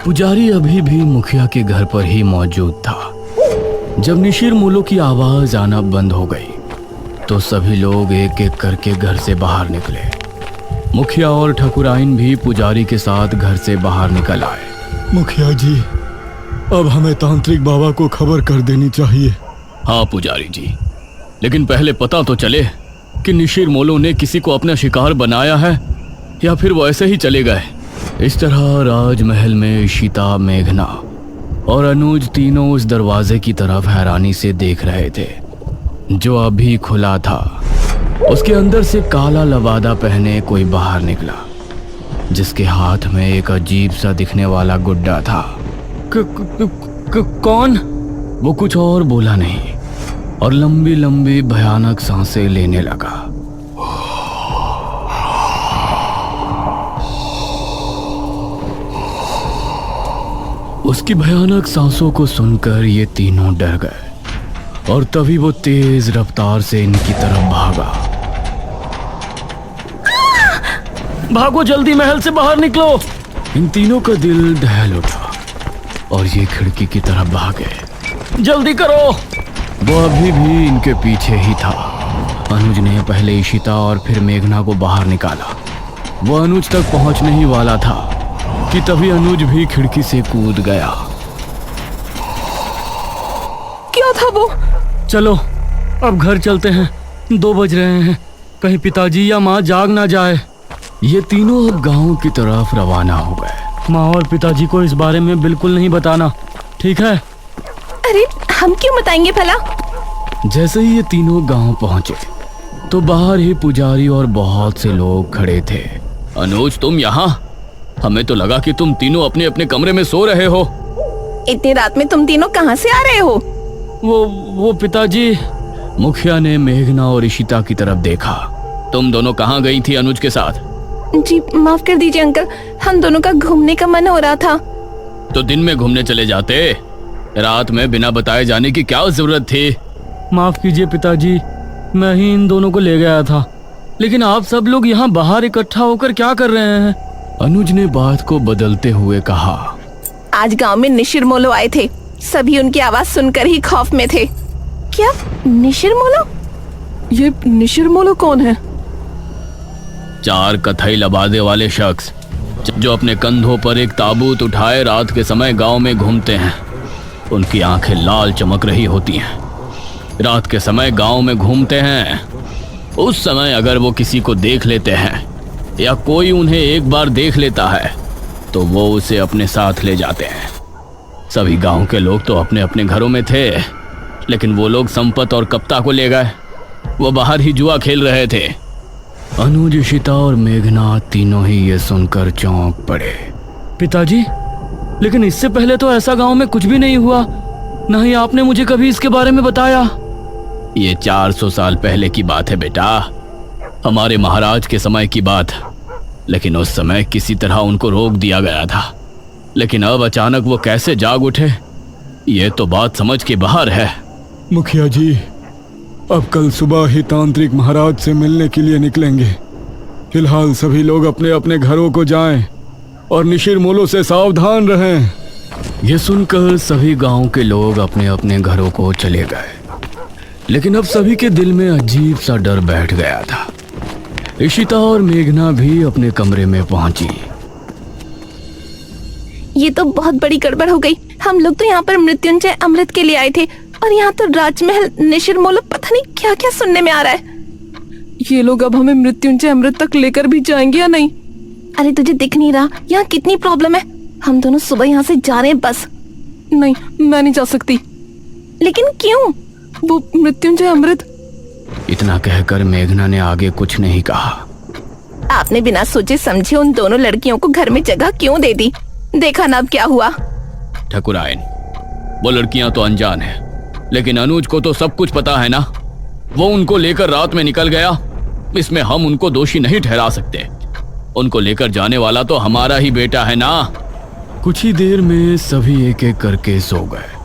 पुजारी अभी भी मुखिया के घर पर ही मौजूद था। जब निशिर मोलो की आवाज आना बंद हो गई तो सभी लोग एक एक करके घर से बाहर निकले। मुखिया और ठकुराइन भी पुजारी के साथ घर से बाहर निकल आए। मुखिया जी, अब हमें तांत्रिक बाबा को खबर कर देनी चाहिए। हाँ पुजारी जी, लेकिन पहले पता तो चले कि निशिर मोलो ने किसी को अपना शिकार बनाया है या फिर वो ऐसे ही चले गए। इस तरह राजमहल में इशिता, मेघना और अनुज तीनों उस दरवाजे की तरफ हैरानी से देख रहे थे जो अभी खुला था। उसके अंदर से काला लबादा पहने कोई बाहर निकला जिसके हाथ में एक अजीब सा दिखने वाला गुड्डा था। कौन? वो कुछ और बोला नहीं और लंबी लंबी भयानक सांसें लेने लगा। उसकी भयानक सांसों को सुनकर ये तीनों डर गए और तभी वो तेज रफ्तार से इनकी तरफ भागा। भागो जल्दी, महल से बाहर निकलो। इन तीनों का दिल दहल उठा और ये खिड़की की तरफ भागे। जल्दी करो। वो अभी भी इनके पीछे ही था। अनुज ने पहले इशिता और फिर मेघना को बाहर निकाला। वो अनुज तक पहुंचने ही वाला था कि तभी अनुज भी खिड़की से कूद गया। क्या था वो? चलो अब घर चलते हैं, 2 बज रहे हैं, कहीं पिताजी या माँ जाग ना जाए। ये तीनों अब गांव की तरफ रवाना हो गए। माँ और पिताजी को इस बारे में बिल्कुल नहीं बताना, ठीक है? अरे हम क्यों बताएंगे भला? जैसे ही ये तीनों गांव पहुंचे तो बाहर ही पुजारी और बहुत से लोग खड़े थे। अनुज, तुम यहाँ? हमें तो लगा कि तुम तीनों अपने अपने कमरे में सो रहे हो। इतनी रात में तुम तीनों कहाँ से आ रहे हो? वो पिताजी। मुखिया ने मेघना और इशिता की तरफ देखा। तुम दोनों कहाँ गई थी अनुज के साथ? जी माफ कर दीजिए अंकल, हम दोनों का घूमने का मन हो रहा था। तो दिन में घूमने चले जाते, रात में बिना बताए जाने की क्या जरूरत थी? माफ कीजिए पिताजी, मैं ही इन दोनों को ले गया था, लेकिन आप सब लोग यहाँ बाहर इकट्ठा होकर क्या कर रहे हैं? अनुज ने बात को बदलते हुए कहा। आज गांव में निशिर मोलो आए थे, सभी उनकी आवाज सुनकर ही खौफ में थे। क्या निशिर मोलो? ये निशिर मोलो कौन है? 4 कथई लबादे वाले शख्स जो अपने कंधों पर एक ताबूत उठाए रात के समय गांव में घूमते हैं। उनकी आंखें लाल चमक रही होती हैं। रात के समय गांव में घूमते हैं। उस समय अगर वो किसी को देख लेते हैं या कोई उन्हें एक बार देख लेता है तो वो उसे अपने साथ ले जाते हैं। सभी गांव के लोग तो अपने अपने घरों में थे, लेकिन वो लोग संपत और कप्ता को ले गए। वो बाहर ही जुआ खेल रहे थे। अनुज, इशिता और मेघना तीनों ही ये सुनकर चौंक पड़े। पिताजी, लेकिन इससे पहले तो ऐसा गांव में कुछ भी नहीं हुआ, न ही आपने मुझे कभी इसके बारे में बताया। ये 400 साल पहले की बात है बेटा, हमारे महाराज के समय की बात। लेकिन उस समय किसी तरह उनको रोक दिया गया था, लेकिन अब अचानक वो कैसे जाग उठे, ये तो बात समझ के बाहर है। मुखिया जी, अब कल सुबह ही तांत्रिक महाराज से मिलने के लिए निकलेंगे। फिलहाल सभी लोग अपने अपने घरों को जाएं और निशिर मोलो से सावधान रहें। ये सुनकर सभी गांव के लोग अपने अपने घरों को चले गए, लेकिन अब सभी के दिल में अजीब सा डर बैठ गया था। इशिता और मेघना भी अपने कमरे में पहुंची। ये तो बहुत बड़ी गड़बड़ हो गई। हम लोग तो यहाँ पर मृत्युंजय अमृत के लिए आए थे और यहाँ तो राजमहल निशिर मोलो पता नहीं क्या क्या सुनने में आ रहा है। ये लोग अब हमें मृत्युंजय अमृत तक लेकर भी जाएंगे या नहीं? अरे तुझे दिख नहीं रहा यहाँ कितनी प्रॉब्लम है? हम दोनों सुबह यहाँ से जा रहे हैं बस। नहीं, मैं नहीं जा सकती। लेकिन क्यों? वो मृत्युंजय अमृत। इतना कहकर मेघना ने आगे कुछ नहीं कहा। आपने बिना सोचे समझे उन दोनों लड़कियों को घर में जगह क्यों दे दी? देखा ना अब क्या हुआ। ठकुराइन, वो लड़कियां तो अनजान हैं, लेकिन अनुज को तो सब कुछ पता है ना। वो उनको लेकर रात में निकल गया, इसमें हम उनको दोषी नहीं ठहरा सकते। उनको लेकर जाने वाला तो हमारा ही बेटा है ना। कुछ ही देर में सभी एक एक करके सो गए।